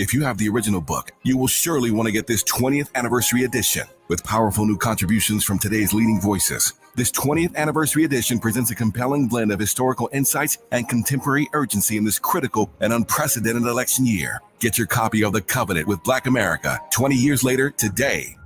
If you have the original book, you will surely want to get this 20th anniversary edition. With powerful new contributions from today's leading voices, this 20th anniversary edition presents a compelling blend of historical insights and contemporary urgency in this critical and unprecedented election year. Get your copy of The Covenant with Black America 20 years later today.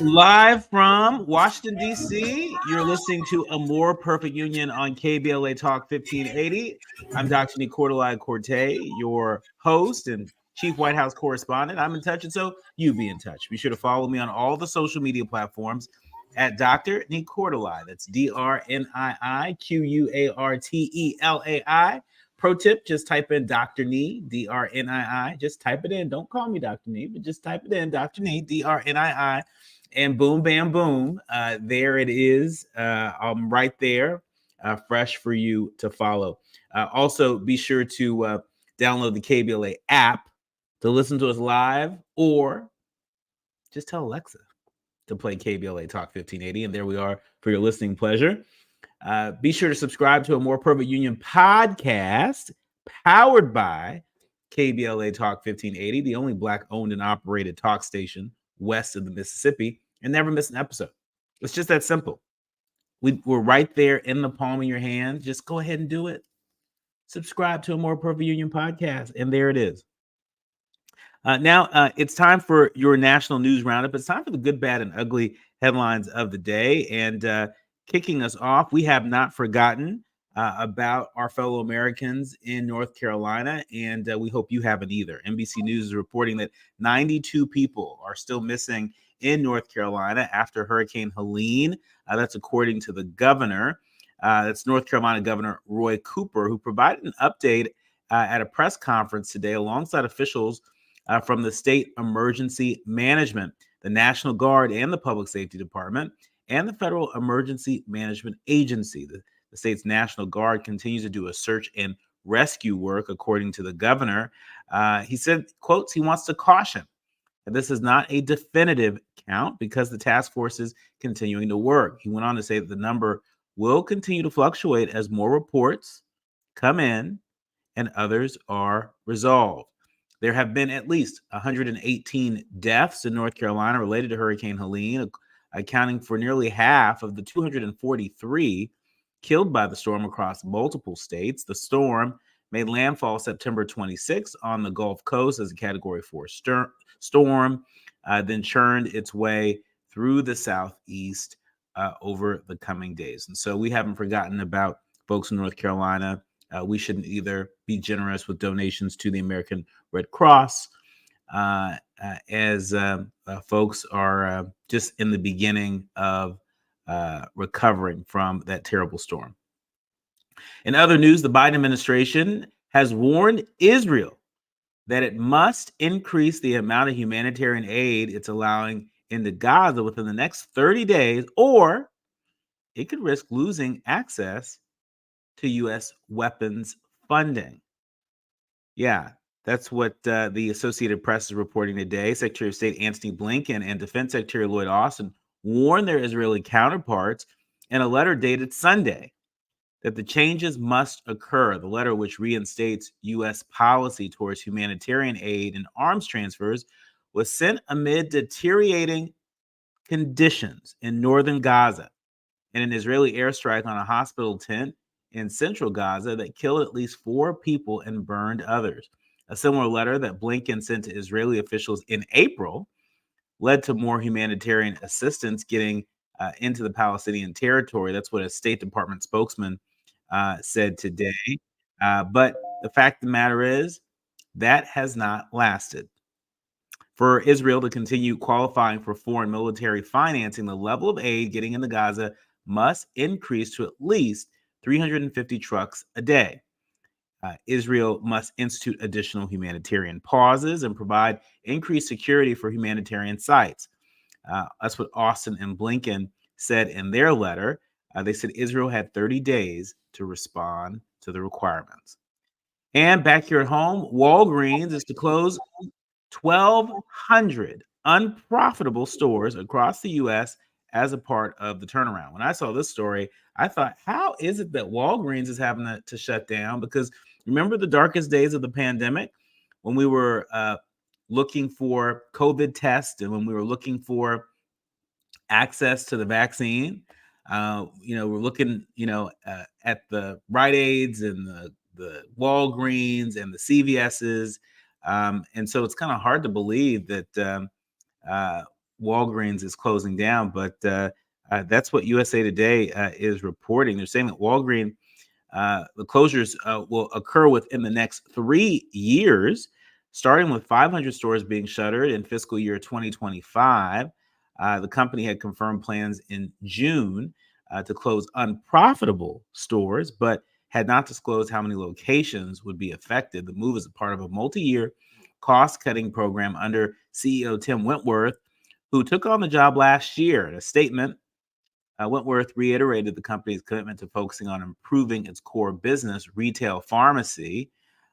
Live from Washington, D.C., you're listening to A More Perfect Union on KBLA Talk 1580. I'm Dr. Nicordelai Corte, your host and chief White House correspondent. I'm in touch, and so you be in touch. Be sure to follow me on all the social media platforms at Dr. Nicordelai. That's DrNiiQuartelai. Pro tip, just type in Dr. Nee, DrNii. Just type it in. Don't call me Dr. Nee, but just type it in, Dr. Nee, DrNii. And boom, bam, boom. There it is. I'm right there, fresh for you to follow. Also, be sure to download the KBLA app to listen to us live, or just tell Alexa to play KBLA Talk 1580. And there we are for your listening pleasure. Be sure to subscribe to A More Perfect Union podcast powered by KBLA Talk 1580, the only Black owned and operated talk station west of the Mississippi, and never miss an episode. It's just that simple. We're right there in the palm of your hand. Just go ahead and do it. Subscribe to A More Perfect Union podcast, and there it is. Now it's time for your national news roundup. It's time for the good, bad, and ugly headlines of the day. And kicking us off, we have not forgotten about our fellow Americans in North Carolina, and we hope you haven't either. NBC News is reporting that 92 people are still missing in North Carolina after Hurricane Helene. That's according to the governor. That's North Carolina Governor Roy Cooper, who provided an update at a press conference today alongside officials from the State Emergency Management, the National Guard, and the Public Safety Department, and the Federal Emergency Management Agency. The state's National Guard continues to do a search and rescue work, according to the governor. He said, quotes, he wants to caution that this is not a definitive count because the task force is continuing to work. He went on to say that the number will continue to fluctuate as more reports come in and others are resolved. There have been at least 118 deaths in North Carolina related to Hurricane Helene, accounting for nearly half of the 243 killed by the storm across multiple states. The storm made landfall September 26 on the Gulf Coast as a Category 4 storm, then churned its way through the Southeast over the coming days. And so we haven't forgotten about folks in North Carolina. We should either be generous with donations to the American Red Cross as folks are just in the beginning of recovering from that terrible storm. In other news, the Biden administration has warned Israel that it must increase the amount of humanitarian aid it's allowing into Gaza within the next 30 days, or it could risk losing access to U.S. weapons funding. Yeah, that's what the Associated Press is reporting today. Secretary of State Antony Blinken and Defense Secretary Lloyd Austin warned their Israeli counterparts in a letter dated Sunday that the changes must occur. The letter, which reinstates U.S. policy towards humanitarian aid and arms transfers, was sent amid deteriorating conditions in northern Gaza and an Israeli airstrike on a hospital tent in central Gaza that killed at least 4 people and burned others. A similar letter that Blinken sent to Israeli officials in April led to more humanitarian assistance getting into the Palestinian territory. That's what a State Department spokesman said today. But the fact of the matter is, that has not lasted. For Israel to continue qualifying for foreign military financing, the level of aid getting into Gaza must increase to at least 350 trucks a day. Israel must institute additional humanitarian pauses and provide increased security for humanitarian sites. That's what Austin and Blinken said in their letter. They said Israel had 30 days to respond to the requirements. And back here at home, Walgreens is to close 1,200 unprofitable stores across the U.S. as a part of the turnaround. When I saw this story, I thought, how is it that Walgreens is having to shut down? Because remember the darkest days of the pandemic when we were looking for COVID tests and when we were looking for access to the vaccine? We're looking, at the Rite Aids and the Walgreens and the CVS's. And so it's kind of hard to believe that Walgreens is closing down, but that's what USA Today is reporting. They're saying that Walgreens, the closures will occur within the next 3 years, starting with 500 stores being shuttered in fiscal year 2025. The company had confirmed plans in June to close unprofitable stores, but had not disclosed how many locations would be affected. The move is a part of a multi-year cost-cutting program under CEO Tim Wentworth, who took on the job last year. In a statement, Wentworth reiterated the company's commitment to focusing on improving its core business, retail pharmacy.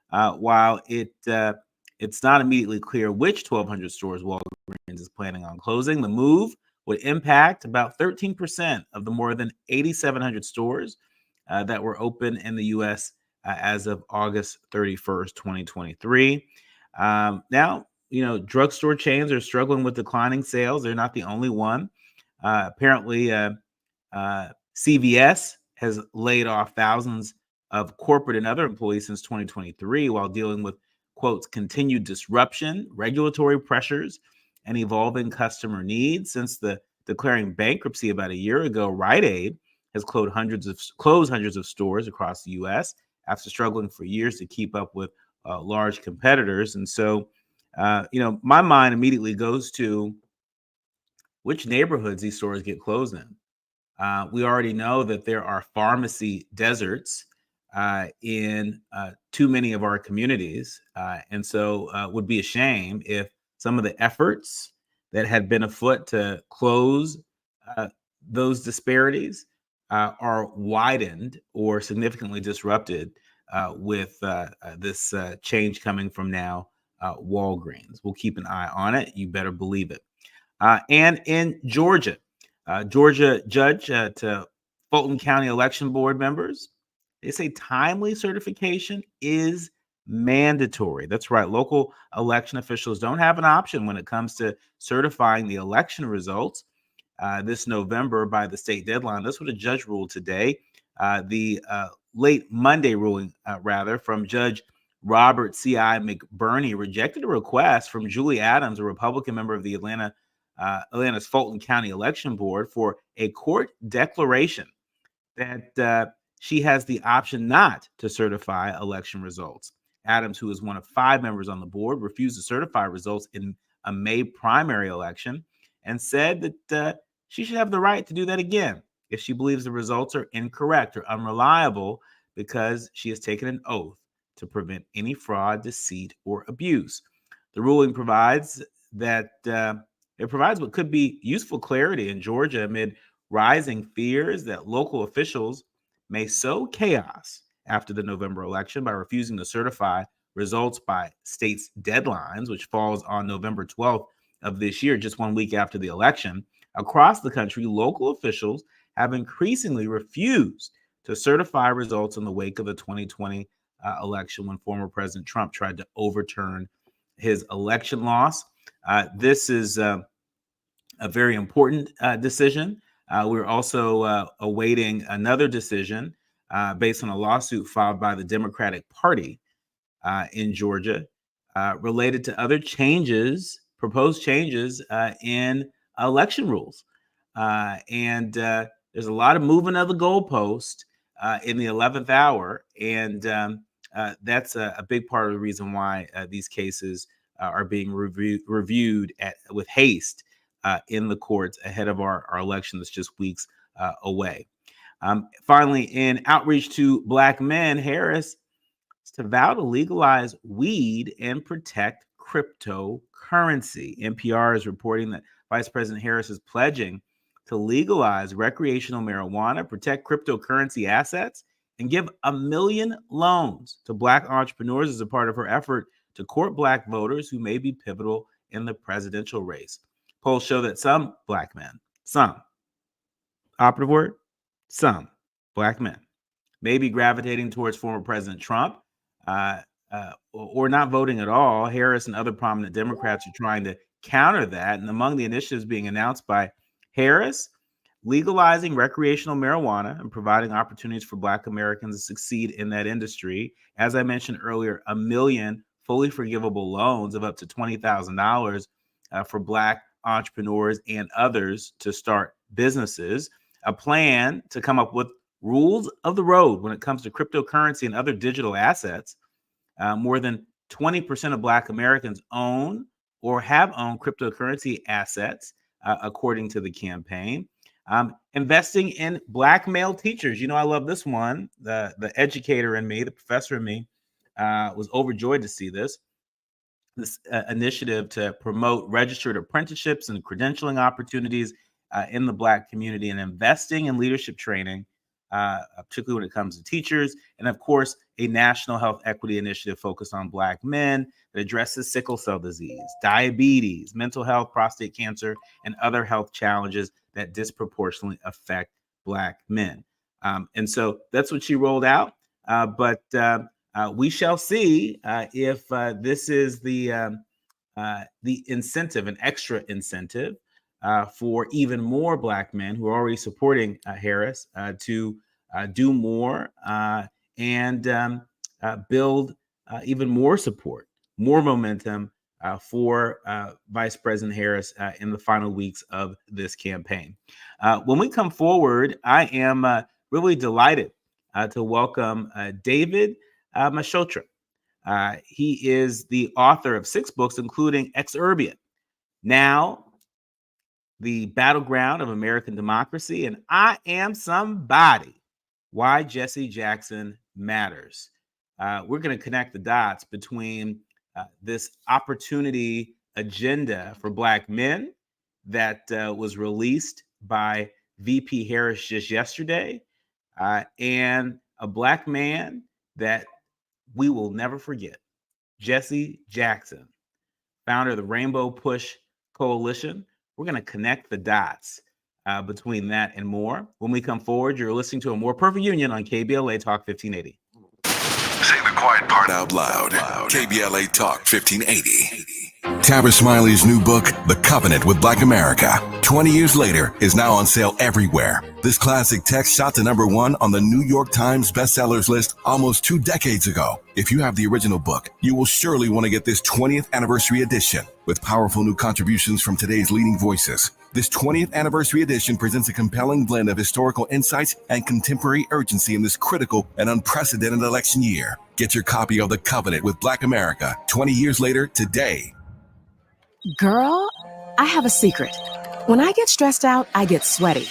While it's not immediately clear which 1,200 stores Walgreens is planning on closing, the move would impact about 13% of the more than 8,700 stores that were open in the U.S. As of August 31st, 2023. Now, drugstore chains are struggling with declining sales. They're not the only one. Apparently, CVS has laid off thousands of corporate and other employees since 2023 while dealing with, quotes, continued disruption, regulatory pressures, and evolving customer needs. Since the declaring bankruptcy about a year ago, Rite Aid has closed hundreds of stores across the U.S. after struggling for years to keep up with large competitors. And so, my mind immediately goes to which neighborhoods these stores get closed in. We already know that there are pharmacy deserts in too many of our communities. And so it would be a shame if some of the efforts that had been afoot to close those disparities are widened or significantly disrupted with this change coming from now Walgreens. We'll keep an eye on it. You better believe it. And in Georgia, Georgia judge to Fulton County Election Board members, they say timely certification is mandatory. That's right. Local election officials don't have an option when it comes to certifying the election results this November by the state deadline. That's what a judge ruled today. The late Monday ruling, from Judge Robert C.I. McBurney rejected a request from Julie Adams, a Republican member of the Atlanta's Fulton County Election Board, for a court declaration that she has the option not to certify election results. Adams, who is one of 5 members on the board, refused to certify results in a May primary election and said that she should have the right to do that again if she believes the results are incorrect or unreliable, because she has taken an oath to prevent any fraud, deceit, or abuse. The ruling provides that it provides what could be useful clarity in Georgia amid rising fears that local officials may sow chaos after the November election by refusing to certify results by states' deadlines, which falls on November 12th of this year, just 1 week after the election. Across the country, local officials have increasingly refused to certify results in the wake of the 2020 election when former President Trump tried to overturn his election loss. This is a very important decision. We're also awaiting another decision based on a lawsuit filed by the Democratic Party in Georgia related to other changes, proposed changes in election rules. And there's a lot of movement of the goalpost in the 11th hour. And that's a big part of the reason why these cases are being reviewed with haste in the courts ahead of our election that's just weeks away. Finally, in outreach to Black men, Harris is to vow to legalize weed and protect cryptocurrency. NPR is reporting that Vice President Harris is pledging to legalize recreational marijuana, protect cryptocurrency assets, and give 1 million loans to Black entrepreneurs as a part of her effort to court Black voters who may be pivotal in the presidential race. Polls show that some Black men, operative word, some Black men may be gravitating towards former President Trump or not voting at all. Harris and other prominent Democrats are trying to counter that. And among the initiatives being announced by Harris, legalizing recreational marijuana and providing opportunities for Black Americans to succeed in that industry. As I mentioned earlier, 1 million fully forgivable loans of up to $20,000 for Black entrepreneurs and others to start businesses. A plan to come up with rules of the road when it comes to cryptocurrency and other digital assets. More than 20% of Black Americans own or have owned cryptocurrency assets, according to the campaign. Investing in Black male teachers. You know, I love this one. The educator in me, the professor in me, was overjoyed to see this initiative to promote registered apprenticeships and credentialing opportunities in the Black community, and investing in leadership training, particularly when it comes to teachers. And of course, a national health equity initiative focused on Black men that addresses sickle cell disease, diabetes, mental health, prostate cancer, and other health challenges that disproportionately affect Black men. And so that's what she rolled out. But we shall see if this is the incentive, an extra incentive for even more Black men who are already supporting Harris to do more and build even more support, more momentum for Vice President Harris in the final weeks of this campaign. When we come forward, I am really delighted to welcome David Mashotra. He is the author of 6 books, including Exurbiant, Now, the Battleground of American Democracy, and I Am Somebody, Why Jesse Jackson Matters. We're going to connect the dots between this opportunity agenda for Black men that was released by VP Harris just yesterday, and a Black man that we will never forget, Jesse Jackson, founder of the Rainbow Push Coalition. We're going to connect the dots between that and more. When we come forward, you're listening to A More Perfect Union on KBLA Talk 1580. Say the quiet part out loud. KBLA Talk 1580. Tabitha Smiley's new book, The Covenant with Black America, 20 years later, is now on sale everywhere. This classic text shot to #1 on the New York Times bestsellers list almost 2 decades ago. If you have the original book, you will surely want to get this 20th anniversary edition with powerful new contributions from today's leading voices. This 20th anniversary edition presents a compelling blend of historical insights and contemporary urgency in this critical and unprecedented election year. Get your copy of The Covenant with Black America 20 years later today. Girl, I have a secret. When I get stressed out, I get sweaty.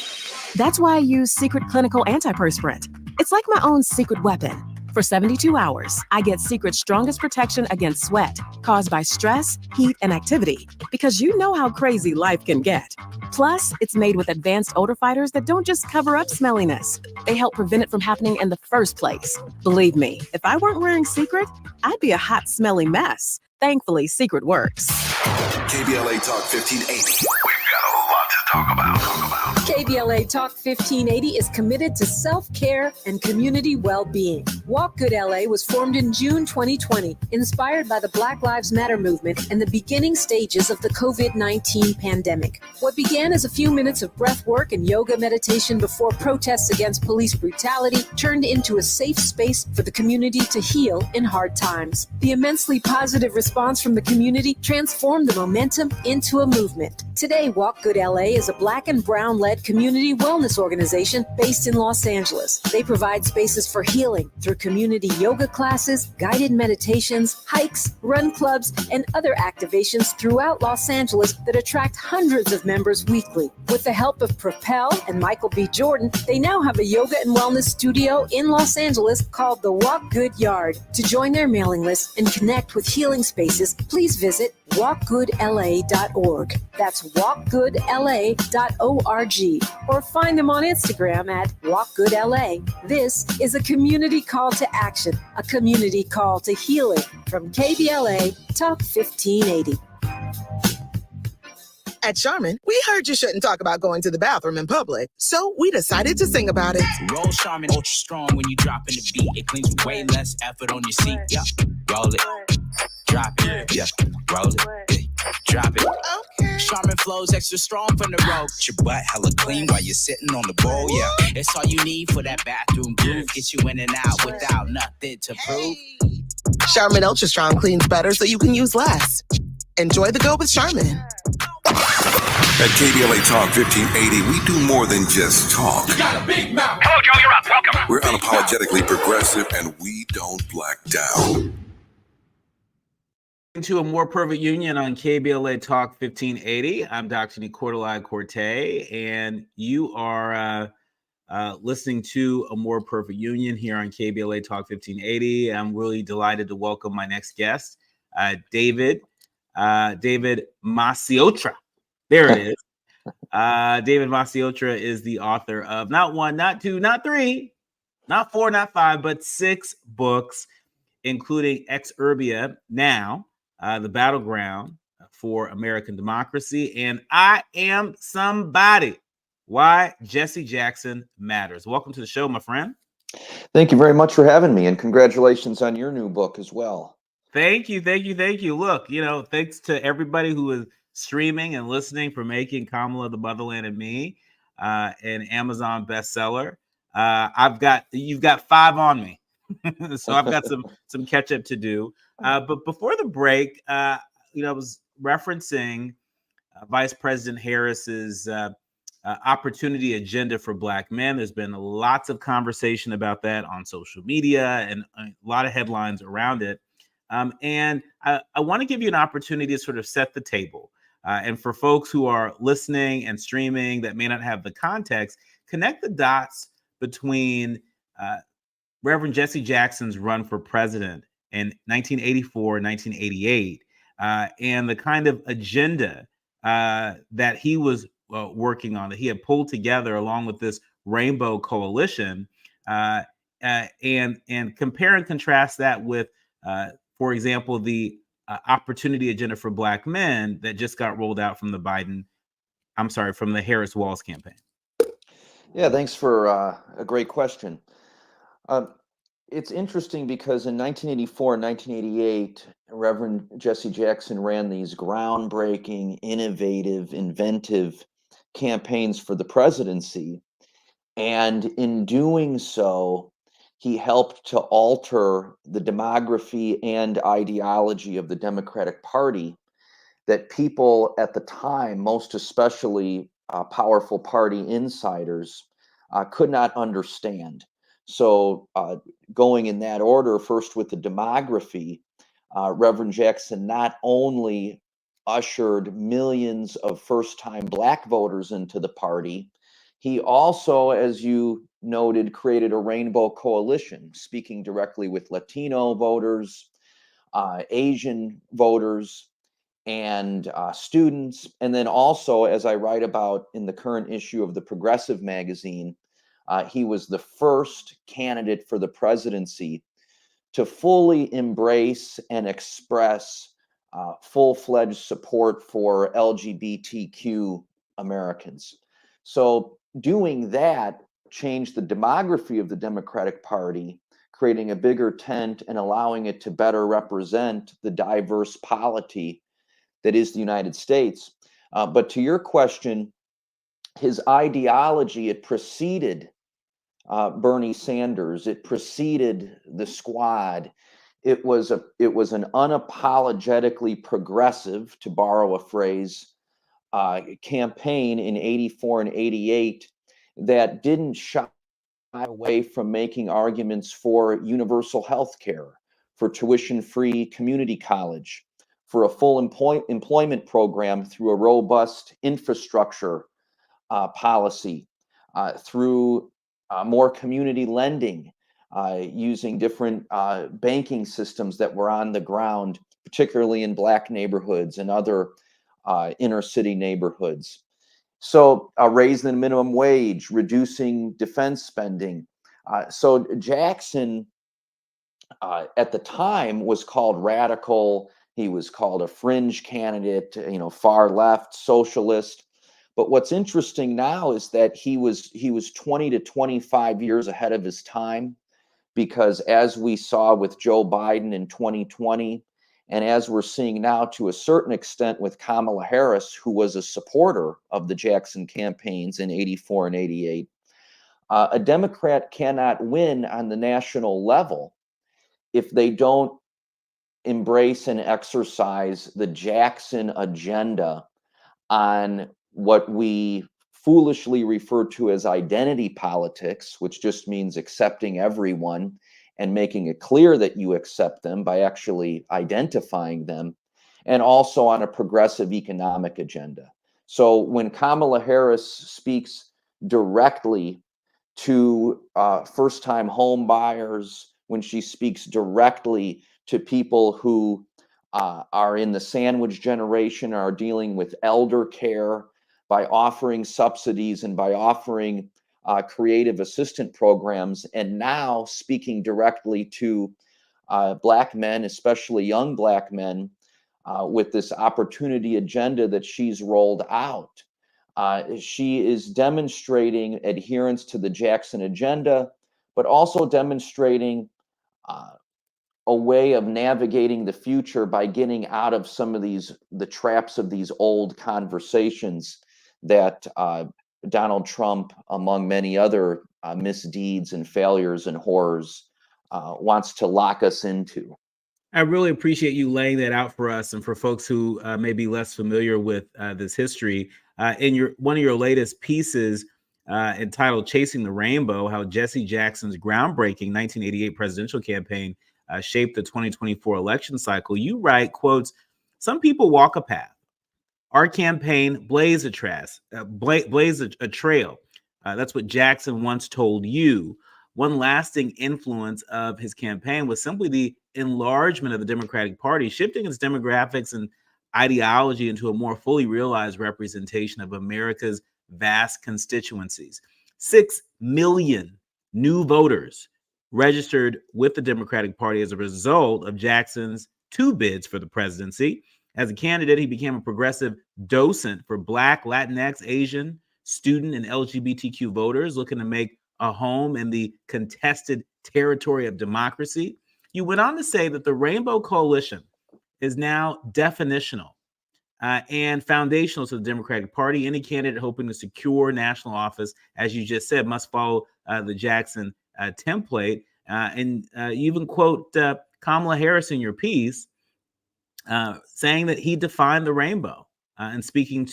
That's why I use Secret Clinical Antiperspirant. It's like my own secret weapon. For 72 hours, I get Secret's strongest protection against sweat caused by stress, heat, and activity, because you know how crazy life can get. Plus, it's made with advanced odor fighters that don't just cover up smelliness. They help prevent it from happening in the first place. Believe me, if I weren't wearing Secret, I'd be a hot, smelly mess. Thankfully, Secret works. KBLA Talk 1580. We've got a lot to KBLA Talk 1580 is committed to self-care and community well-being. Walk Good LA was formed in June 2020, inspired by the Black Lives Matter movement and the beginning stages of the COVID-19 pandemic. What began as a few minutes of breath work and yoga meditation before protests against police brutality turned into a safe space for the community to heal in hard times. The immensely positive response from the community transformed the momentum into a movement. Today, Walk Good LA is a Black and Brown-led community wellness organization based in Los Angeles. They provide spaces for healing through community yoga classes, guided meditations, hikes, run clubs, and other activations throughout Los Angeles that attract hundreds of members weekly. With the help of Propel and Michael B. Jordan, they now have a yoga and wellness studio in Los Angeles called the Walk Good Yard. To join their mailing list and connect with healing spaces, please visit walkgoodla.org. That's walkgoodla.org. Or find them on Instagram at walkgoodla. This is a community call to action, a community call to healing from KBLA Talk 1580. At Charmin, we heard you shouldn't talk about going to the bathroom in public, so we decided to sing about it. Roll Charmin Ultra Strong when you drop in the beat. It cleans with way less effort on your seat. Yeah, roll it, drop it. Yeah, roll it, drop it. Okay. Charmin flows extra strong from the road. Get your butt hella clean while you're sitting on the bowl. Yeah, it's all you need for that bathroom groove. Get you in and out without nothing to prove. Charmin Ultra Strong cleans better so you can use less. Enjoy the go with Charmin. At KBLA Talk 1580, we do more than just talk. You got a big mouth. Hello, Joe, you're up. Welcome. We're unapologetically progressive, and we don't black down. To a more perfect union on KBLA Talk 1580. I'm Dr. Nicordelai Corte, and you are listening to a more perfect union here on KBLA Talk 1580. I'm really delighted to welcome my next guest, David Maciotra. There it is. David Maciotra is the author of not one, not two, not three, not four, not five, but 6 books, including Ex Urbia Now, The Battleground for American Democracy, and I Am Somebody, Why Jesse Jackson Matters. Welcome to the show, my friend. Thank you very much for having me, and congratulations on your new book as well. Thank you. Look, thanks to everybody who is streaming and listening for making Kamala, the Motherland, and Me an Amazon bestseller. You've got 5 on me, so I've got some catch up to do. But before the break, I was referencing Vice President Harris's opportunity agenda for Black men. There's been lots of conversation about that on social media and a lot of headlines around it. And I want to give you an opportunity to sort of set the table. And for folks who are listening and streaming that may not have the context, connect the dots between Reverend Jesse Jackson's run for president in 1984, 1988, and the kind of agenda that he was working on, that he had pulled together along with this Rainbow Coalition, and compare and contrast that with, for example, the opportunity agenda for Black men that just got rolled out from the Harris-Walz campaign. Yeah, thanks for a great question. It's interesting because in 1984 and 1988, Reverend Jesse Jackson ran these groundbreaking, innovative, inventive campaigns for the presidency. And in doing so, he helped to alter the demography and ideology of the Democratic Party that people at the time, most especially powerful party insiders, could not understand. So going in that order, first with the demography, Reverend Jackson not only ushered millions of first-time Black voters into the party, he also, as you noted, created a rainbow coalition, speaking directly with Latino voters, Asian voters, and students. And then also, as I write about in the current issue of the Progressive magazine, he was the first candidate for the presidency to fully embrace and express full-fledged support for LGBTQ Americans. So doing that changed the demography of the Democratic Party, creating a bigger tent and allowing it to better represent the diverse polity that is the United States. But to your question, his ideology, it preceded Bernie Sanders. It preceded the Squad. It was an unapologetically progressive, to borrow a phrase, campaign in '84 and '88 that didn't shy away from making arguments for universal health care, for tuition-free community college, for a full employment program through a robust infrastructure policy, through more community lending, using different banking systems that were on the ground, particularly in Black neighborhoods and other inner city neighborhoods. So raising the minimum wage, reducing defense spending. So Jackson at the time was called radical. He was called a fringe candidate, far left, socialist. But what's interesting now is that he was 20 to 25 years ahead of his time, because as we saw with Joe Biden in 2020, and as we're seeing now to a certain extent with Kamala Harris, who was a supporter of the Jackson campaigns in '84 and '88, a Democrat cannot win on the national level if they don't embrace and exercise the Jackson agenda on what we foolishly refer to as identity politics, which just means accepting everyone and making it clear that you accept them by actually identifying them, and also on a progressive economic agenda. So when Kamala Harris speaks directly to first-time home buyers, when she speaks directly to people who are in the sandwich generation, are dealing with elder care, by offering subsidies and by offering creative assistant programs, and now speaking directly to Black men, especially young Black men, with this opportunity agenda that she's rolled out. She is demonstrating adherence to the Jackson agenda, but also demonstrating a way of navigating the future by getting out of some of the traps of these old conversations that Donald Trump, among many other misdeeds and failures and horrors, wants to lock us into. I really appreciate you laying that out for us, and for folks who may be less familiar with this history. In one of your latest pieces entitled "Chasing the Rainbow: How Jesse Jackson's groundbreaking 1988 presidential campaign shaped the 2024 election cycle," you write, quotes, "Some people walk a path. Our campaign blazed a trail. That's what Jackson once told you. One lasting influence of his campaign was simply the enlargement of the Democratic Party, shifting its demographics and ideology into a more fully realized representation of America's vast constituencies. 6 million new voters registered with the Democratic Party as a result of Jackson's 2 bids for the presidency. As a candidate, he became a progressive docent for Black, Latinx, Asian, student, and LGBTQ voters looking to make a home in the contested territory of democracy. You went on to say that the Rainbow Coalition is now definitional and foundational to the Democratic Party. Any candidate hoping to secure national office, as you just said, must follow the Jackson template. And you even quote Kamala Harris in your piece, saying that he defined the rainbow. And speaking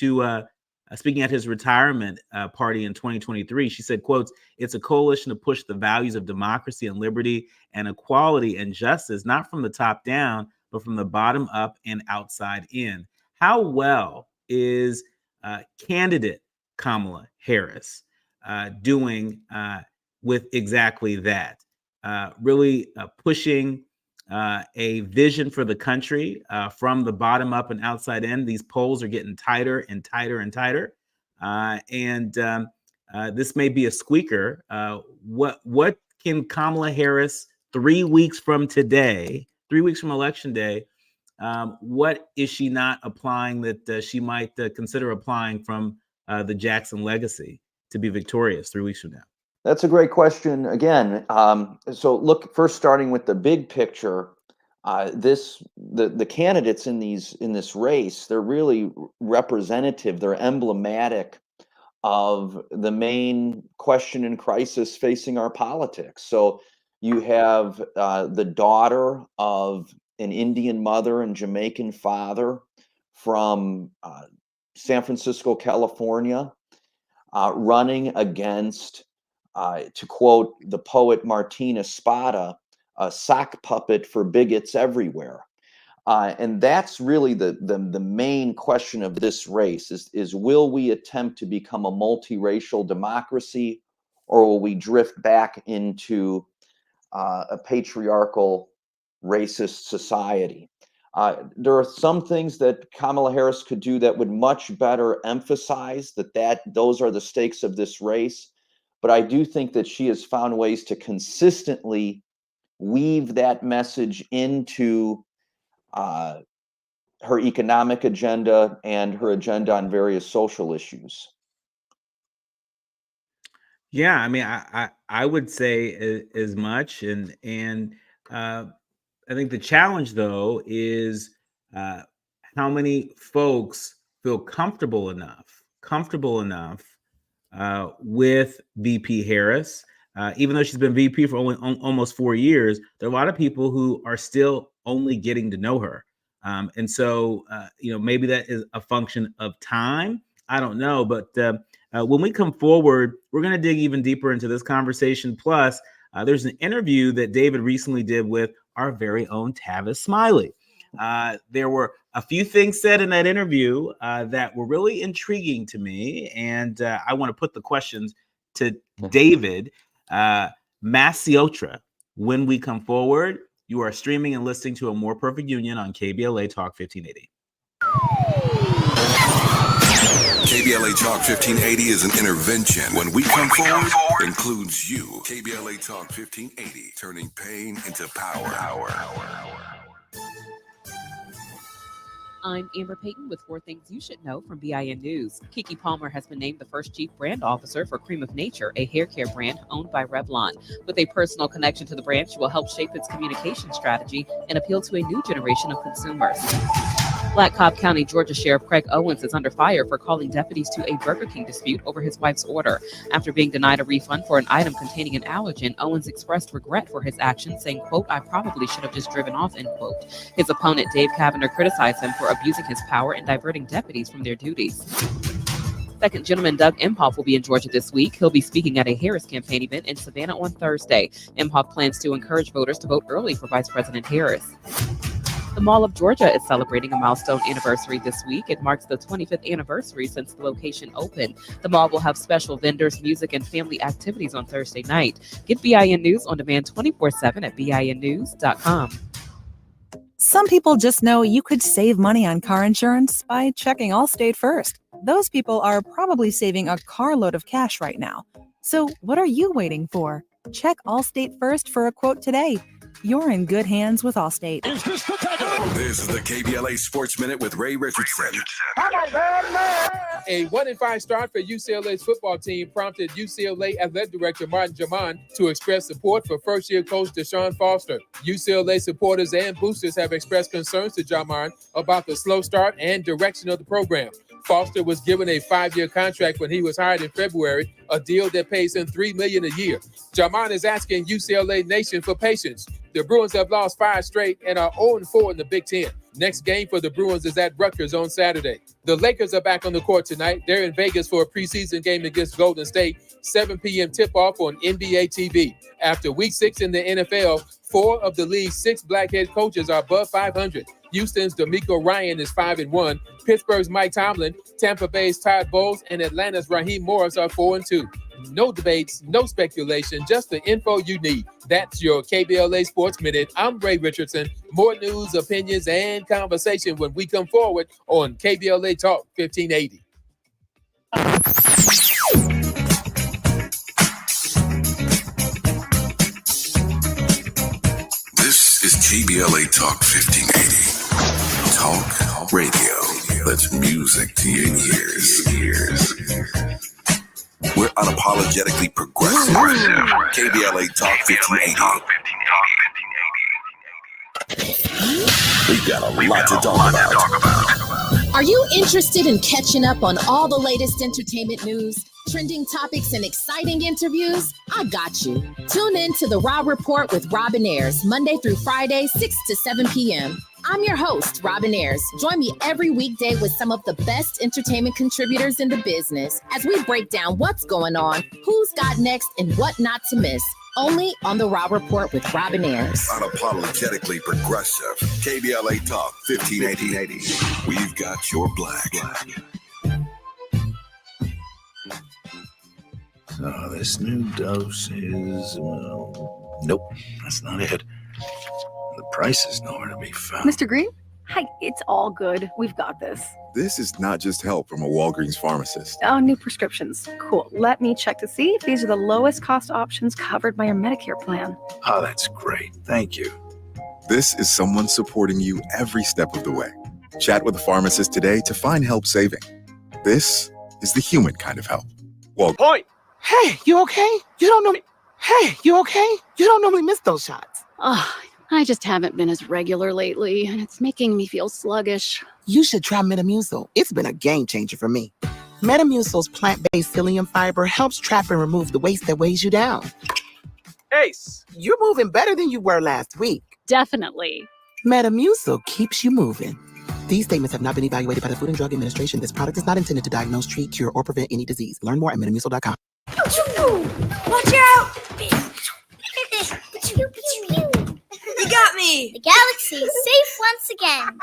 at his retirement party in 2023, she said, quotes, "It's a coalition to push the values of democracy and liberty and equality and justice, not from the top down, but from the bottom up and outside in." How well is candidate Kamala Harris doing with exactly that? Really pushing a vision for the country from the bottom up and outside in. These polls are getting tighter and tighter and tighter. This may be a squeaker. What can Kamala Harris 3 weeks from today, 3 weeks from Election Day, what is she not applying that she might consider applying from the Jackson legacy to be victorious 3 weeks from now? That's a great question. Again, so look, first starting with the big picture, the candidates in this race, they're really representative. They're emblematic of the main question and crisis facing our politics. So you have the daughter of an Indian mother and Jamaican father from San Francisco, California, running against, to quote the poet Martina Spada, a sock puppet for bigots everywhere. And that's really the main question of this race is will we attempt to become a multiracial democracy, or will we drift back into a patriarchal, racist society? There are some things that Kamala Harris could do that would much better emphasize that those are the stakes of this race. But I do think that she has found ways to consistently weave that message into her economic agenda and her agenda on various social issues. Yeah, I mean, I would say as much, and I think the challenge though is how many folks feel comfortable enough with VP Harris. Even though she's been VP for almost 4 years, there are a lot of people who are still only getting to know her. And so, maybe that is a function of time. I don't know. But when we come forward, we're going to dig even deeper into this conversation. Plus, there's an interview that David recently did with our very own Tavis Smiley. There were a few things said in that interview that were really intriguing to me. And I want to put the questions to David Maciotra when we come forward. You are streaming and listening to A More Perfect Union on KBLA Talk 1580. KBLA Talk 1580 is an intervention. When we come forward, includes you. KBLA Talk 1580, turning pain into power. I'm Amber Payton with 4 things you should know from BIN News. Keke Palmer has been named the first chief brand officer for Cream of Nature, a hair care brand owned by Revlon. With a personal connection to the brand, she will help shape its communication strategy and appeal to a new generation of consumers. Black Cobb County, Georgia Sheriff Craig Owens is under fire for calling deputies to a Burger King dispute over his wife's order. After being denied a refund for an item containing an allergen, Owens expressed regret for his actions, saying, quote, "I probably should have just driven off," end quote. His opponent, Dave Cavender, criticized him for abusing his power and diverting deputies from their duties. Second Gentleman Doug Emhoff will be in Georgia this week. He'll be speaking at a Harris campaign event in Savannah on Thursday. Emhoff plans to encourage voters to vote early for Vice President Harris. The Mall of Georgia is celebrating a milestone anniversary this week. It marks the 25th anniversary since the location opened. The mall will have special vendors, music, and family activities on Thursday night. Get BIN News on demand 24/7 at BINnews.com. Some people just know you could save money on car insurance by checking Allstate first. Those people are probably saving a carload of cash right now. So what are you waiting for? Check Allstate first for a quote today. You're in good hands with Allstate. This is the KBLA Sports Minute with Ray Richardson. A 1-5 start for UCLA's football team prompted UCLA Athletic Director Martin Jaman to express support for first-year coach Deshaun Foster. UCLA supporters and boosters have expressed concerns to Jaman about the slow start and direction of the program. Foster was given a 5-year contract when he was hired in February, a deal that pays him $3 million a year. Jaman is asking UCLA Nation for patience. The Bruins have lost 5 straight and are 0-4 in the Big Ten. Next game for the Bruins is at Rutgers on Saturday. The Lakers are back on the court tonight. They're in Vegas for a preseason game against Golden State. 7 p.m. tip-off on NBA TV. After Week 6 in the NFL, 4 of the league's 6 black head coaches are above 500. Houston's D'Amico Ryan is 5-1. Pittsburgh's Mike Tomlin, Tampa Bay's Todd Bowles, and Atlanta's Raheem Morris are 4-2. No debates, no speculation, just the info you need. That's your KBLA Sports Minute. I'm Ray Richardson. More news, opinions, and conversation when we come forward on KBLA Talk 1580. This is KBLA Talk 1580. Talk Radio. that's music to your ears. We're unapologetically progressive. KBLA Talk 1580. We've got a lot to talk about. Are you interested in catching up on all the latest entertainment news, trending topics, and exciting interviews? I got you. Tune in to The Raw Report with Robin Ayers, Monday through Friday, 6 to 7 p.m. I'm your host, Robin Ayers. Join me every weekday with some of the best entertainment contributors in the business as we break down what's going on, who's got next, and what not to miss. Only on The Raw Report with Robin Ayers. Unapologetically progressive. KBLA Talk 1580. We've got your black. So this new dose is... nope, that's not it. The price is nowhere to be found. Mr. Green? Hi, it's all good. We've got this. This is not just help from a Walgreens pharmacist. Oh, new prescriptions. Cool. Let me check to see if these are the lowest cost options covered by your Medicare plan. Oh, that's great. Thank you. This is someone supporting you every step of the way. Chat with a pharmacist today to find help saving. This is the human kind of help. Point. Hey, you okay? You don't normally... Hey, you okay? You don't normally miss those shots. Oh, I just haven't been as regular lately, and it's making me feel sluggish. You should try Metamucil. It's been a game changer for me. Metamucil's plant-based psyllium fiber helps trap and remove the waste that weighs you down. Ace, you're moving better than you were last week. Definitely. Metamucil keeps you moving. These statements have not been evaluated by the Food and Drug Administration. This product is not intended to diagnose, treat, cure, or prevent any disease. Learn more at metamucil.com. Watch out! You got me! The galaxy is safe once again.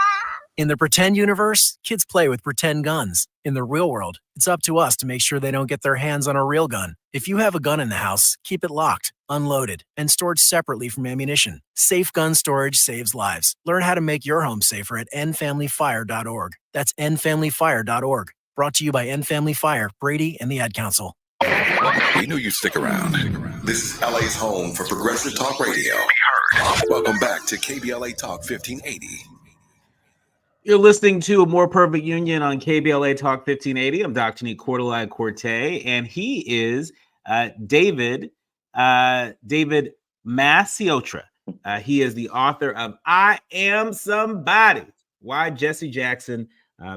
In the pretend universe, kids play with pretend guns. In the real world, it's up to us to make sure they don't get their hands on a real gun. If you have a gun in the house, keep it locked, unloaded, and stored separately from ammunition. Safe gun storage saves lives. Learn how to make your home safer at endfamilyfire.org. That's endfamilyfire.org. Brought to you by End Family Fire, Brady, and the Ad Council. We knew you'd stick around. This is LA's home for progressive talk radio. Welcome back to KBLA Talk 1580. You're listening to A More Perfect Union on KBLA Talk 1580. I'm Dr. Nick Cordelai Corte, and he is David Maciotra. He is the author of I Am Somebody, Why Jesse Jackson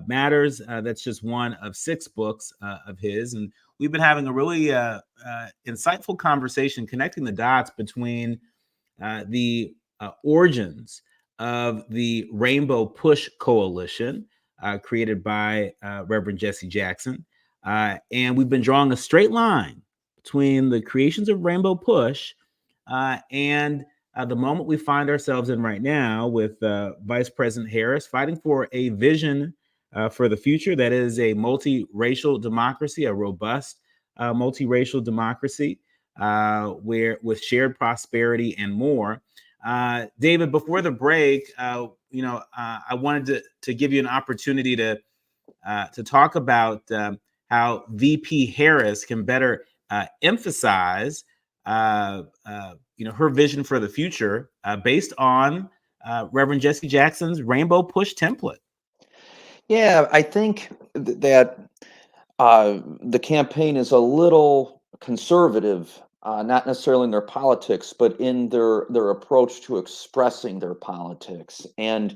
Matters. That's just one of 6 books of his, and we've been having a really insightful conversation connecting the dots between the origins of the Rainbow Push Coalition created by Reverend Jesse Jackson. And we've been drawing a straight line between the creations of Rainbow Push and the moment we find ourselves in right now with Vice President Harris fighting for a vision for the future that is a multiracial democracy, a robust multiracial democracy where with shared prosperity and more. David, before the break, I wanted to give you an opportunity to talk about how VP Harris can better emphasize her vision for the future based on Reverend Jesse Jackson's Rainbow Push template. Yeah, I think that the campaign is a little conservative, not necessarily in their politics, but in their approach to expressing their politics. And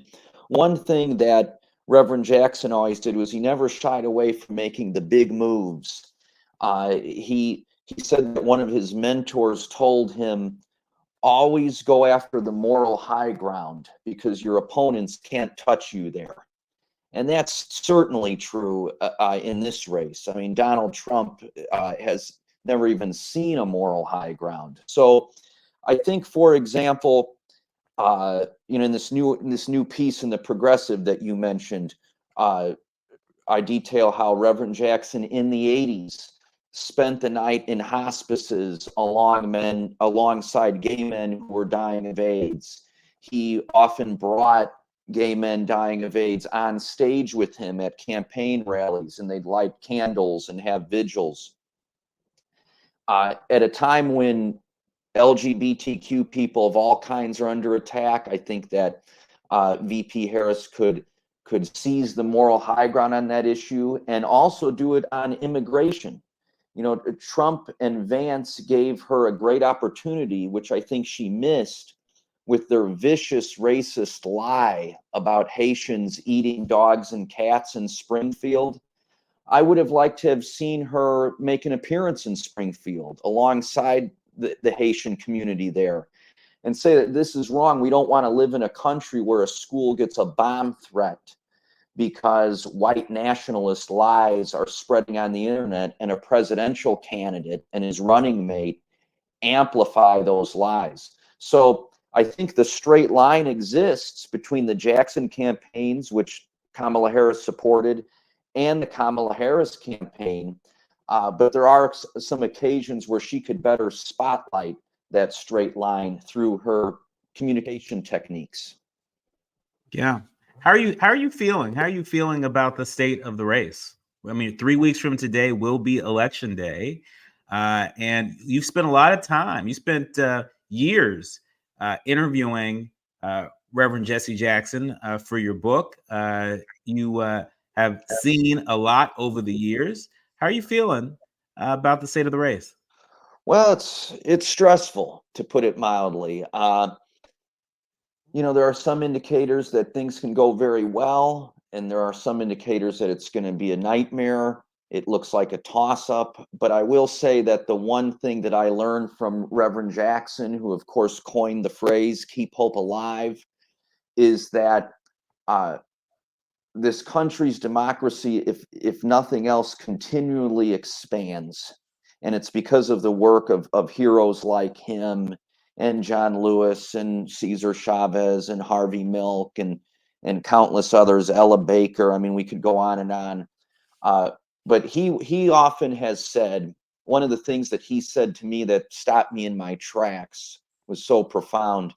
one thing that Reverend Jackson always did was he never shied away from making the big moves. He said that one of his mentors told him, always go after the moral high ground because your opponents can't touch you there. And that's certainly true in this race. I mean, Donald Trump has never even seen a moral high ground. So I think, for example, in this new piece in The Progressive that you mentioned, I detail how Reverend Jackson in the 80s spent the night in hospices alongside gay men who were dying of AIDS. He often brought gay men dying of AIDS on stage with him at campaign rallies, and they'd light candles and have vigils. At a time when LGBTQ people of all kinds are under attack, I think that VP Harris could could seize the moral high ground on that issue and also do it on immigration. You know, Trump and Vance gave her a great opportunity, which I think she missed, with their vicious racist lie about Haitians eating dogs and cats in Springfield. I would have liked to have seen her make an appearance in Springfield alongside the Haitian community there and say that this is wrong. We don't want to live in a country where a school gets a bomb threat because white nationalist lies are spreading on the internet and a presidential candidate and his running mate amplify those lies. So I think the straight line exists between the Jackson campaigns, which Kamala Harris supported, and the Kamala Harris campaign. But there are some occasions where she could better spotlight that straight line through her communication techniques. Yeah. How are you feeling? How are you feeling about the state of the race? I mean, 3 weeks from today will be election day. And you've spent a lot of time. You spent years interviewing Reverend Jesse Jackson for your book. You have seen a lot over the years. How are you feeling about the state of the race? Well, it's stressful, to put it mildly. You know, there are some indicators that things can go very well, and there are some indicators that it's going to be a nightmare. It looks like a toss-up. But I will say that the one thing that I learned from Reverend Jackson, who of course coined the phrase "keep hope alive," is that this country's democracy, if nothing else, continually expands. And it's because of the work of heroes like him and John Lewis and Cesar Chavez and Harvey Milk and countless others, Ella Baker. I mean, we could go on and on. But he often has said, one of the things that he said to me that stopped me in my tracks was so profound.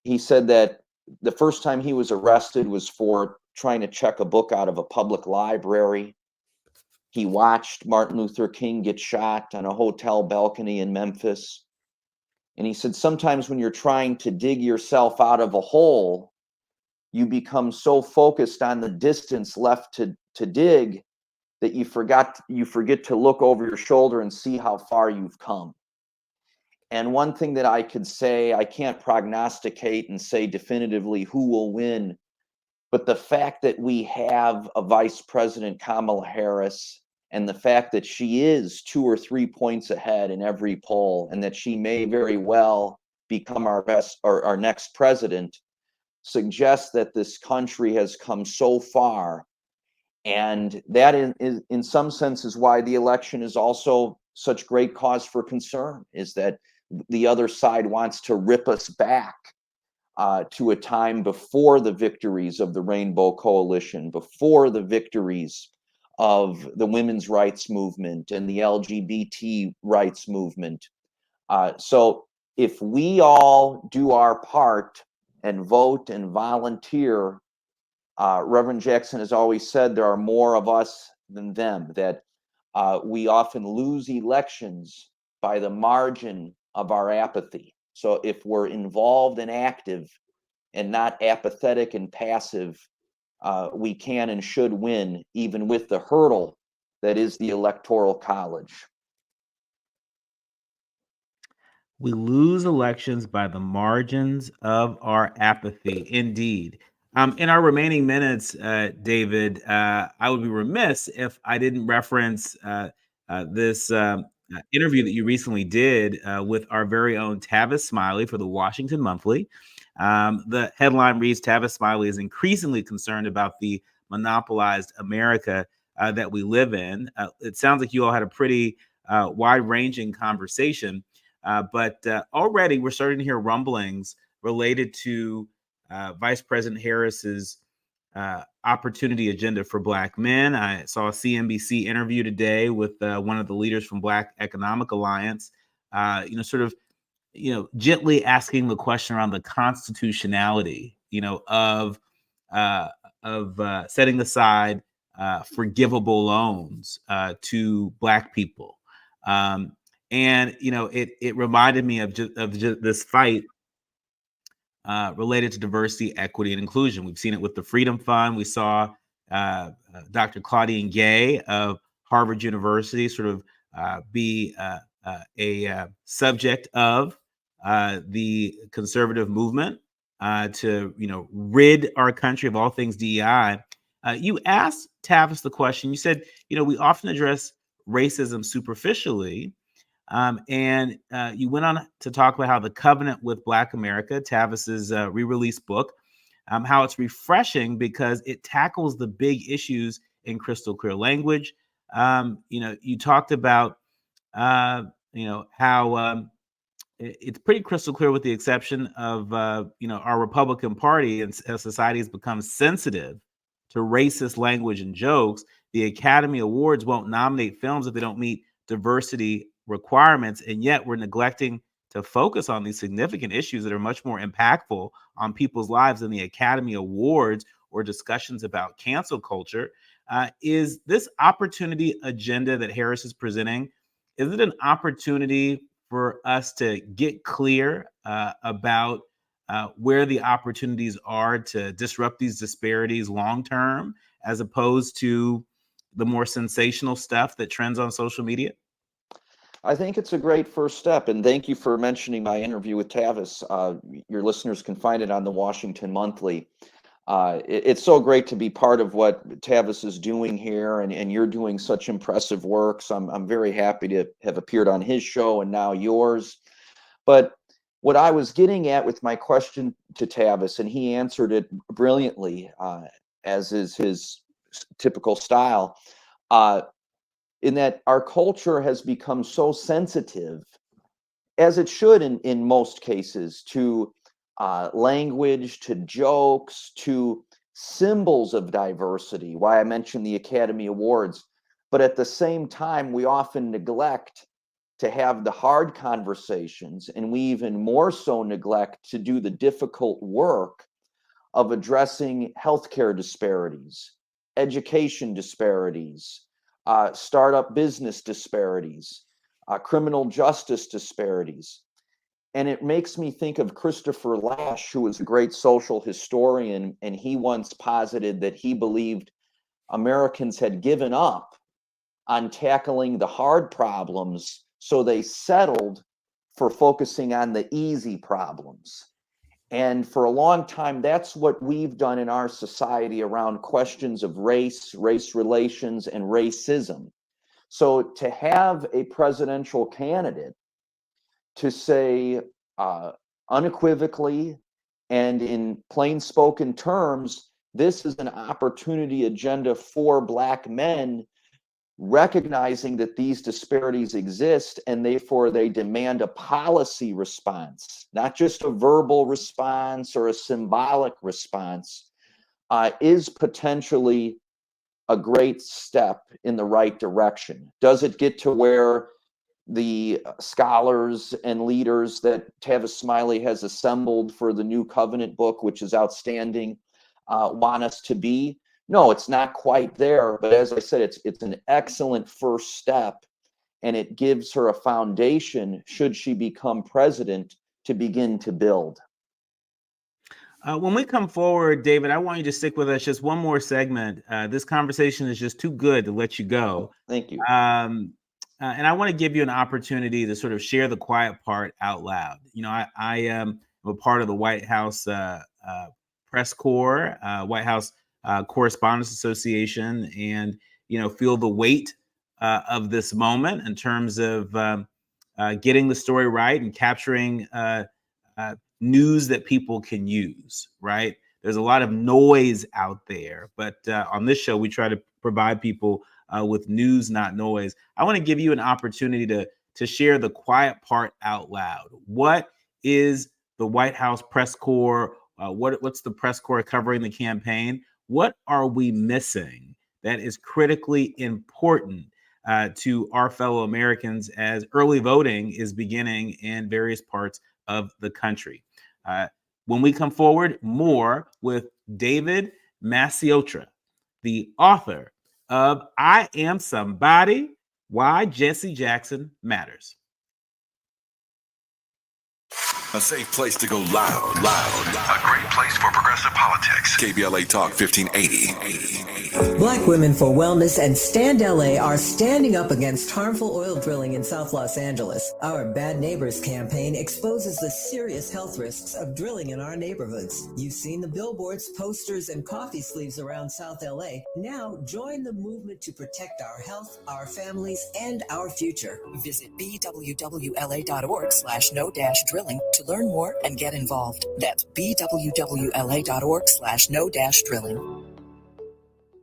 He said that the first time he was arrested was for trying to check a book out of a public library. He watched Martin Luther King get shot on a hotel balcony in Memphis. And he said, sometimes when you're trying to dig yourself out of a hole, you become so focused on the distance left to dig that you forget to look over your shoulder and see how far you've come. And one thing that I could say, I can't prognosticate and say definitively who will win, but the fact that we have a Vice President Kamala Harris and the fact that she is 2 or 3 points ahead in every poll and that she may very well become our next president suggests that this country has come so far. And that in some sense is why the election is also such great cause for concern, is that the other side wants to rip us back to a time before the victories of the Rainbow Coalition, before the victories of the women's rights movement and the LGBT rights movement. So if we all do our part and vote and volunteer, Reverend Jackson has always said there are more of us than them, that we often lose elections by the margin of our apathy. So if we're involved and active and not apathetic and passive, we can and should win, even with the hurdle that is the Electoral College. We lose elections by the margins of our apathy. Indeed. In our remaining minutes, David, I would be remiss if I didn't reference this interview that you recently did with our very own Tavis Smiley for the Washington Monthly. The headline reads, Tavis Smiley is increasingly concerned about the monopolized America that we live in. It sounds like you all had a pretty wide-ranging conversation, but already we're starting to hear rumblings related to Vice President Harris's opportunity agenda for Black men. I saw a CNBC interview today with one of the leaders from Black Economic Alliance, gently asking the question around the constitutionality, of setting aside forgivable loans to Black people. And it reminded me of just this fight related to diversity, equity, and inclusion. We've seen it with the Freedom Fund. We saw Dr. Claudine Gay of Harvard University sort of be a subject of the conservative movement to rid our country of all things DEI. You asked Tavis the question. You said, we often address racism superficially. And you went on to talk about how the Covenant with Black America, Tavis's re-released book, how it's refreshing because it tackles the big issues in crystal clear language. You talked about, how it's pretty crystal clear with the exception of, our Republican Party, and as society has become sensitive to racist language and jokes, the Academy Awards won't nominate films if they don't meet diversity requirements, and yet we're neglecting to focus on these significant issues that are much more impactful on people's lives than the Academy Awards or discussions about cancel culture. Is this opportunity agenda that Harris is presenting, is it an opportunity for us to get clear about where the opportunities are to disrupt these disparities long term, as opposed to the more sensational stuff that trends on social media? I think it's a great first step, and thank you for mentioning my interview with Tavis. Your listeners can find it on the Washington Monthly. It's so great to be part of what Tavis is doing here, and you're doing such impressive work. So I'm very happy to have appeared on his show and now yours. But what I was getting at with my question to Tavis, and he answered it brilliantly, as is his typical style, in that our culture has become so sensitive, as it should in most cases, to language, to jokes, to symbols of diversity, why I mentioned the Academy Awards. But at the same time, we often neglect to have the hard conversations, and we even more so neglect to do the difficult work of addressing healthcare disparities, education disparities, startup business disparities, criminal justice disparities. And it makes me think of Christopher Lasch, who was a great social historian, and he once posited that he believed Americans had given up on tackling the hard problems, so they settled for focusing on the easy problems. And for a long time, that's what we've done in our society around questions of race, race relations, and racism. So to have a presidential candidate to say unequivocally and in plain spoken terms, this is an opportunity agenda for Black men, recognizing that these disparities exist, and therefore they demand a policy response, not just a verbal response or a symbolic response, is potentially a great step in the right direction. Does it get to where the scholars and leaders that Tavis Smiley has assembled for the New Covenant book, which is outstanding, want us to be? No, it's not quite there, but as I said, it's an excellent first step, and it gives her a foundation, should she become president, to begin to build. When we come forward, David, I want you to stick with us just one more segment. This conversation is just too good to let you go. Thank you. And I want to give you an opportunity to sort of share the quiet part out loud. I am a part of the White House Press Corps, White House Correspondents Association, and feel the weight of this moment in terms of getting the story right and capturing news that people can use. Right? There's a lot of noise out there, but on this show we try to provide people with news, not noise. I want to give you an opportunity to share the quiet part out loud. What is the White House Press Corps? What's the Press Corps covering the campaign? What are we missing that is critically important to our fellow Americans as early voting is beginning in various parts of the country? When we come forward, more with David Maciotra, the author of I Am Somebody, Why Jesse Jackson Matters. A safe place to go loud. A great place for progressive politics. KBLA Talk 1580. Black Women for Wellness and Stand LA are standing up against harmful oil drilling in South Los Angeles. Our Bad Neighbors campaign exposes the serious health risks of drilling in our neighborhoods. You've seen the billboards, posters, and coffee sleeves around South LA. Now join the movement to protect our health, our families, and our future. Visit bwwla.org/no-drilling to learn more and get involved. That's bwwla.org/no-drilling.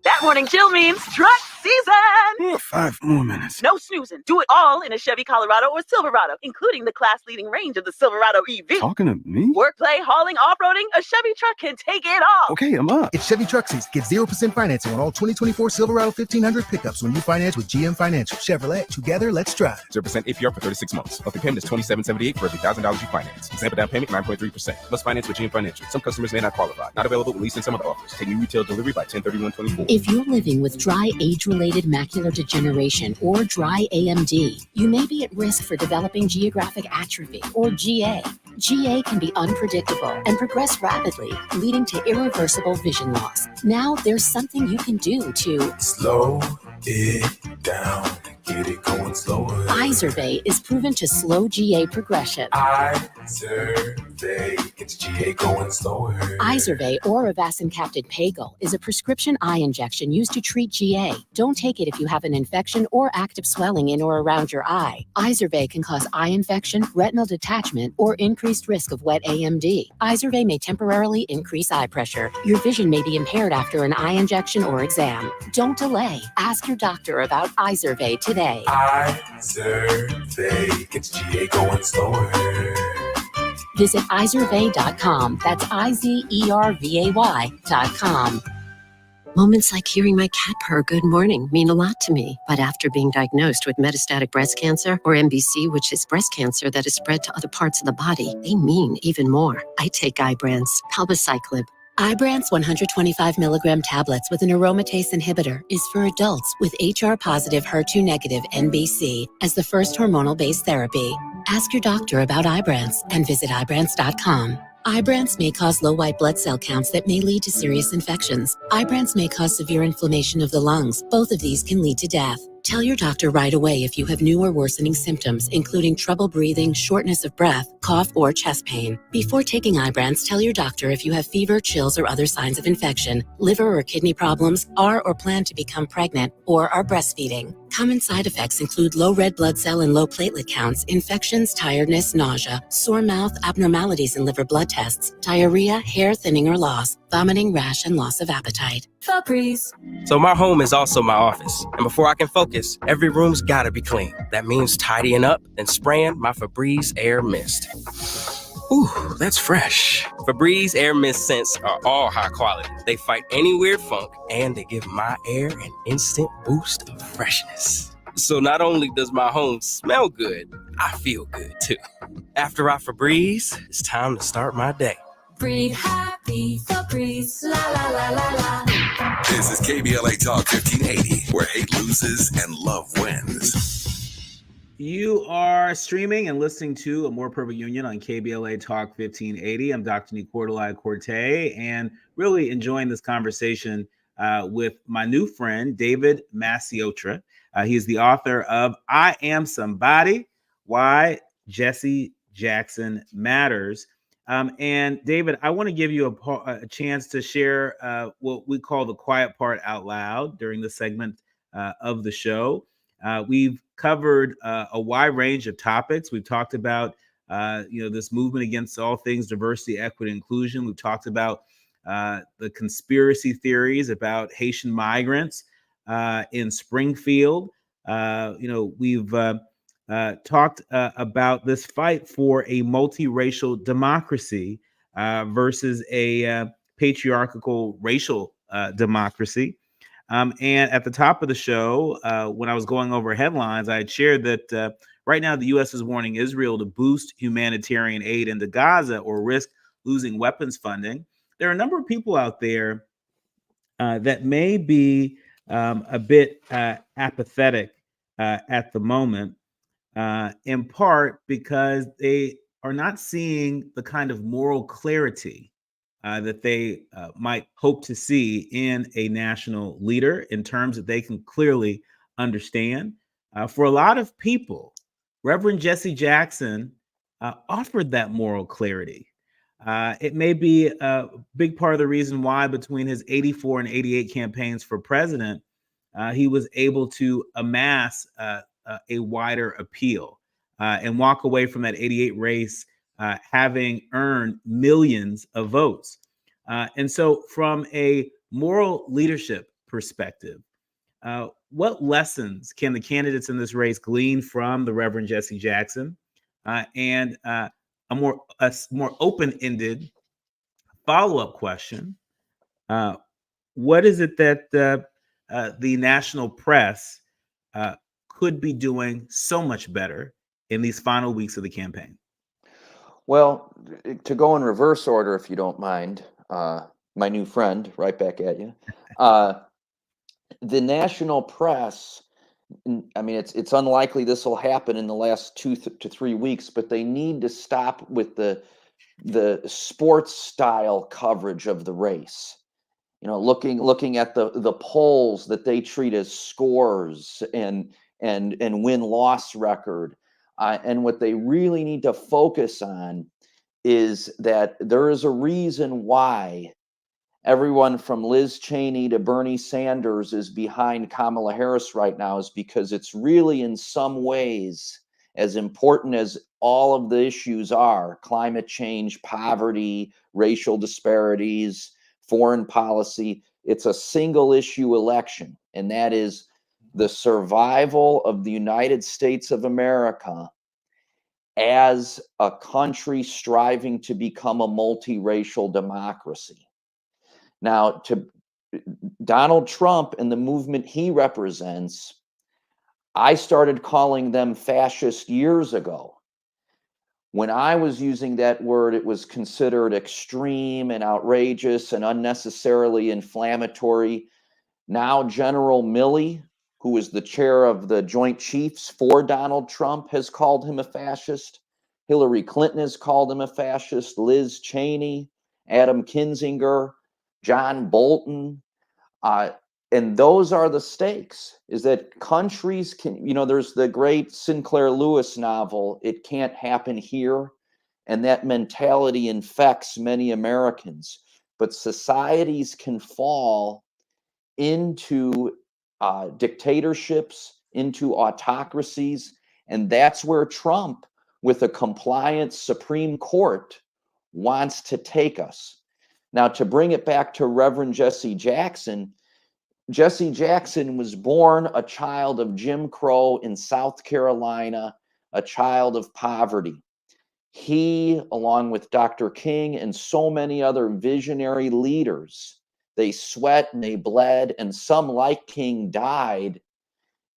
That morning chill means truck season. 5 more minutes. No snoozing. Do it all in a Chevy Colorado or Silverado, including the class-leading range of the Silverado EV. Talking to me? Work, play, hauling, off-roading, a Chevy truck can take it all. Okay, I'm up. It's Chevy Truck Season. Get 0% financing on all 2024 Silverado 1500 pickups when you finance with GM Financial. Chevrolet, together, let's drive. 0% APR for 36 months. Monthly payment is $27.78 for every $1,000 you finance. Example down payment 9.3%. Must finance with GM Financial. Some customers may not qualify. Not available with lease and some other offers. Take new retail delivery by 10/31/24. If you're living with dry age-related macular degeneration or dry AMD, you may be at risk for developing geographic atrophy or GA. GA can be unpredictable and progress rapidly, leading to irreversible vision loss. Now there's something you can do to slow it down. Get it going slower. Izervay is proven to slow GA progression. Izervay gets GA going slower. Izervay or avacincaptad pagel is a prescription eye injection used to treat GA. Don't take it if you have an infection or active swelling in or around your eye. Izervay can cause eye infection, retinal detachment, or increased risk of wet AMD. Izervay may temporarily increase eye pressure. Your vision may be impaired after an eye injection or exam. Don't delay. Ask your doctor about Izervay today. Izervay gets GA going slower. Visit Izervay.com. That's IZERVAY.com. Moments like hearing my cat purr good morning mean a lot to me. But after being diagnosed with metastatic breast cancer, or MBC, which is breast cancer that is spread to other parts of the body, they mean even more. I take Ibrance, palbociclib. Ibrance 125 milligram tablets with an aromatase inhibitor is for adults with HR-positive, HER2-negative NBC as the first hormonal-based therapy. Ask your doctor about Ibrance and visit Ibrance.com. Ibrance may cause low white blood cell counts that may lead to serious infections. Ibrance may cause severe inflammation of the lungs. Both of these can lead to death. Tell your doctor right away if you have new or worsening symptoms, including trouble breathing, shortness of breath, cough, or chest pain. Before taking Ibrance, tell your doctor if you have fever, chills, or other signs of infection, liver or kidney problems, are or plan to become pregnant, or are breastfeeding. Common side effects include low red blood cell and low platelet counts, infections, tiredness, nausea, sore mouth, abnormalities in liver blood tests, diarrhea, hair thinning or loss, vomiting, rash, and loss of appetite. Febreze. So my home is also my office. And before I can focus, every room's gotta be clean. That means tidying up and spraying my Febreze Air Mist. Ooh, that's fresh. Febreze Air Mist scents are all high quality. They fight any weird funk, and they give my air an instant boost of freshness. So not only does my home smell good, I feel good too. After I Febreze, it's time to start my day. Breathe happy, Febreze, la la la la la. This is KBLA Talk 1580, where hate loses and love wins. You are streaming and listening to A More Perfect Union on KBLA Talk 1580. I'm Dr. Nicordelai Corte, and really enjoying this conversation with my new friend, David Maciotra. He's the author of I Am Somebody, Why Jesse Jackson Matters. And David, I want to give you a chance to share what we call the quiet part out loud during the segment of the show. We've covered a wide range of topics. We've talked about, this movement against all things diversity, equity, inclusion. We've talked about the conspiracy theories about Haitian migrants in Springfield. We've talked about this fight for a multiracial democracy versus a patriarchal racial democracy. And at the top of the show, when I was going over headlines, I had shared that right now the U.S. is warning Israel to boost humanitarian aid into Gaza or risk losing weapons funding. There are a number of people out there that may be a bit apathetic at the moment, in part because they are not seeing the kind of moral clarity that they might hope to see in a national leader in terms that they can clearly understand. For a lot of people, Reverend Jesse Jackson offered that moral clarity. It may be a big part of the reason why between his 84 and 88 campaigns for president, he was able to amass a wider appeal and walk away from that 88 race having earned millions of votes. And so from a moral leadership perspective, what lessons can the candidates in this race glean from the Reverend Jesse Jackson? And a more open-ended follow-up question: what is it that the national press could be doing so much better in these final weeks of the campaign? Well, to go in reverse order, if you don't mind, my new friend, right back at you. The national press, I mean, it's unlikely this will happen in the last 2 to 3 weeks, but they need to stop with the sports style coverage of the race. You know, looking at the polls that they treat as scores and win-loss record. And what they really need to focus on is that there is a reason why everyone from Liz Cheney to Bernie Sanders is behind Kamala Harris right now, is because it's really in some ways, as important as all of the issues are, climate change, poverty, racial disparities, foreign policy, it's a single issue election, and that is the survival of the United States of America as a country striving to become a multiracial democracy. Now, to Donald Trump and the movement he represents, I started calling them fascist years ago. When I was using that word, it was considered extreme and outrageous and unnecessarily inflammatory. Now, General Milley, who is the chair of the Joint Chiefs for Donald Trump, has called him a fascist. Hillary Clinton has called him a fascist. Liz Cheney, Adam Kinzinger, John Bolton. And those are the stakes, is that countries can, you know, there's the great Sinclair Lewis novel, It Can't Happen Here. And that mentality infects many Americans. But societies can fall into dictatorships, into autocracies. And that's where Trump, with a compliant Supreme Court, wants to take us. Now, to bring it back to Reverend Jesse Jackson was born a child of Jim Crow in South Carolina, a child of poverty. He, along with Dr. King and so many other visionary leaders, they sweat and they bled, and some, like King, died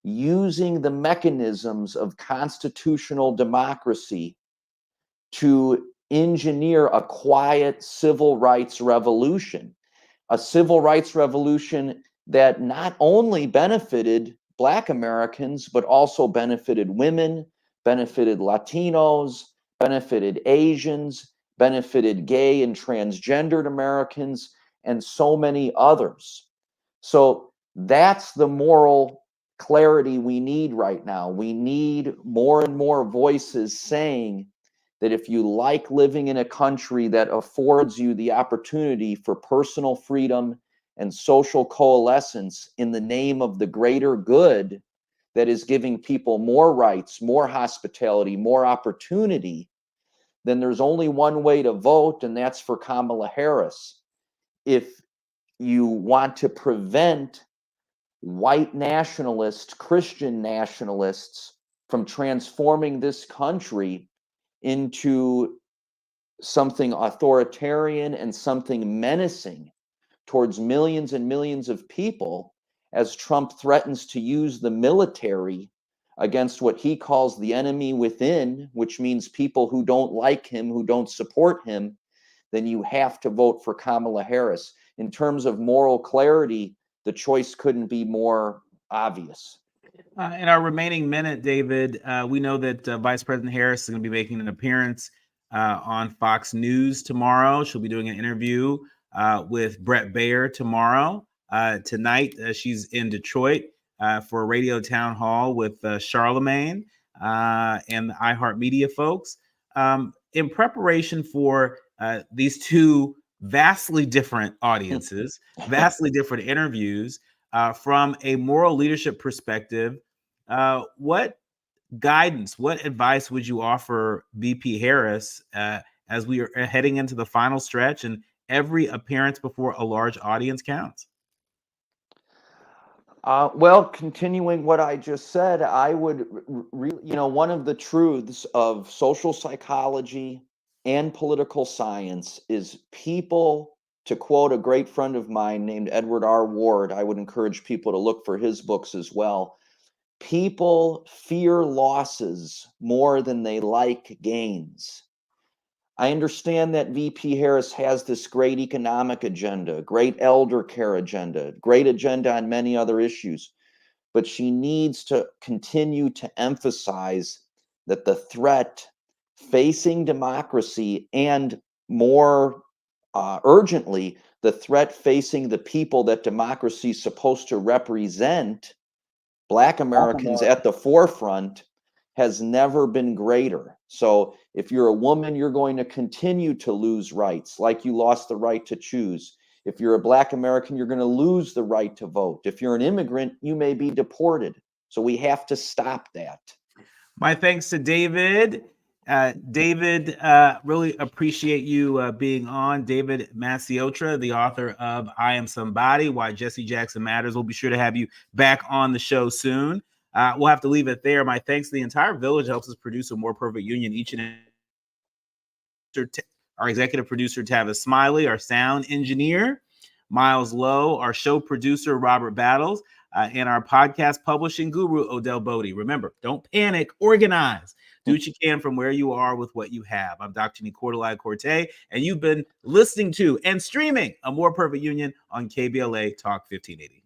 using the mechanisms of constitutional democracy to engineer a quiet civil rights revolution, a civil rights revolution that not only benefited Black Americans, but also benefited women, benefited Latinos, benefited Asians, benefited gay and transgendered Americans, and so many others. So that's the moral clarity we need right now. We need more and more voices saying that if you like living in a country that affords you the opportunity for personal freedom and social coalescence in the name of the greater good that is giving people more rights, more hospitality, more opportunity, then there's only one way to vote, and that's for Kamala Harris. If you want to prevent white nationalists, Christian nationalists from transforming this country into something authoritarian and something menacing towards millions and millions of people, as Trump threatens to use the military against what he calls the enemy within, which means people who don't like him, who don't support him, then you have to vote for Kamala Harris. In terms of moral clarity, the choice couldn't be more obvious. In our remaining minute, David, we know that Vice President Harris is going to be making an appearance on Fox News tomorrow. She'll be doing an interview with Brett Baer tomorrow. Tonight, she's in Detroit for a radio town hall with Charlemagne and the iHeartMedia folks. In preparation for these two vastly different audiences, vastly different interviews, from a moral leadership perspective, what guidance, what advice would you offer VP Harris as we are heading into the final stretch and every appearance before a large audience counts? Well, continuing what I just said, I would, one of the truths of social psychology and political science is people, to quote a great friend of mine named Edward R. Ward, I would encourage people to look for his books as well. People fear losses more than they like gains. I understand that VP Harris has this great economic agenda, great elder care agenda, great agenda on many other issues, but she needs to continue to emphasize that the threat facing democracy, and more urgently, the threat facing the people that democracy is supposed to represent, Black Americans at the forefront, has never been greater. So if you're a woman, you're going to continue to lose rights, like you lost the right to choose. If you're a Black American, you're going to lose the right to vote. If you're an immigrant, you may be deported. So we have to stop that. My thanks to David. David, really appreciate you being on. David Maciotra, the author of I Am Somebody, Why Jesse Jackson Matters. We'll be sure to have you back on the show soon. We'll have to leave it there. My thanks to the entire village helps us produce a more perfect union each and every. Our executive producer, Tavis Smiley, our sound engineer, Miles Lowe, our show producer, Robert Battles, and our podcast publishing guru, Odell Bodie. Remember, don't panic, organize. Do what you can from where you are with what you have. I'm Dr. Nicolai Corte, and you've been listening to and streaming A More Perfect Union on KBLA Talk 1580.